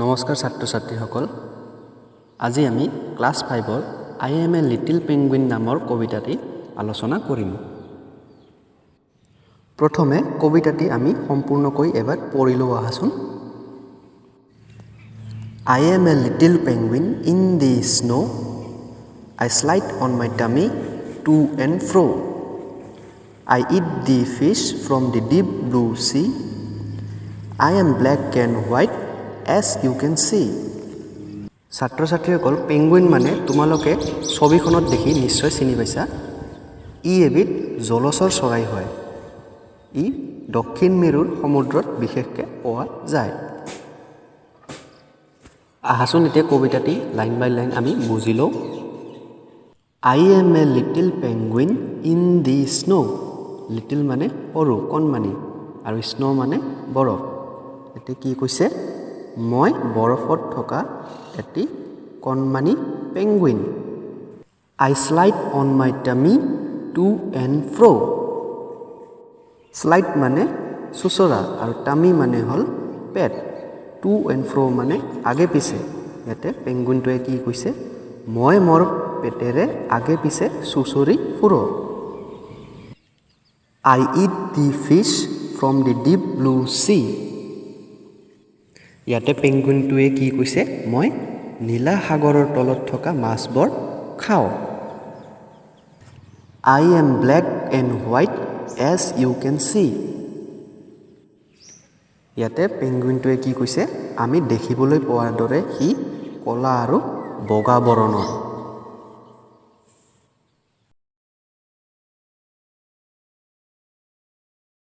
নমস্কাৰ ছাত্ৰ ছাত্ৰীসকল আজি আমি ক্লাছ 5ৰ I am a little penguin নামৰ কবিতাটি আলোচনা কৰিম। প্ৰথমে কবিতাটি আমি সম্পূৰ্ণকৈ এবাৰ পঢ়ি লওঁ আহাচোন। I am a little penguin in the snow. I slide on my tummy to and fro. I eat the fish from the deep blue sea. I am black and white as you can see. ছাত্ৰ ছাত্ৰীসকল penguin মানে তোমালোকে ছবিখনত দেখি নিশ্চয় চিনি পাইছা। ই এবিধ জলচৰ চৰাই হয়। ই দক্ষিণ মেৰুৰ সমুদ্ৰত বিশেষকৈ পোৱা যায়। আহাচোন এতিয়া কবিতাটি লাইন বাই লাইন আমি বুজি লওঁ। I am a little penguin in the snow. Little মানে সৰু কণমানি আৰু স্নো মানে বৰফ। এতিয়া কি কৈছে? মই বৰফত থকা এটি কণমানি penguin. I slide on my tummy to and fro. Slide মানে চুচৰা আৰু টামি মানে হ'ল পেট। টু এণ্ড ফ্ৰ' মানে আগে পিছে। ইয়াতে পেঙ্গুইনটোৱে কি কৈছে? মই মোৰ পেটেৰে আগে পিছে চুচৰি ফুৰোঁ। I eat the fish from the deep blue sea. ইয়াতে পেঙ্গুইনটোৱে কি কৈছে? মই নীলা সাগৰৰ তলত থকা মাছবোৰ খাওঁ। I am black and white as you can see. ইয়াতে পেঙ্গুইনটোৱে কি কৈছে? আমি দেখিবলৈ পোৱাৰ দৰে সি ক'লা আৰু বগা বৰণৰ।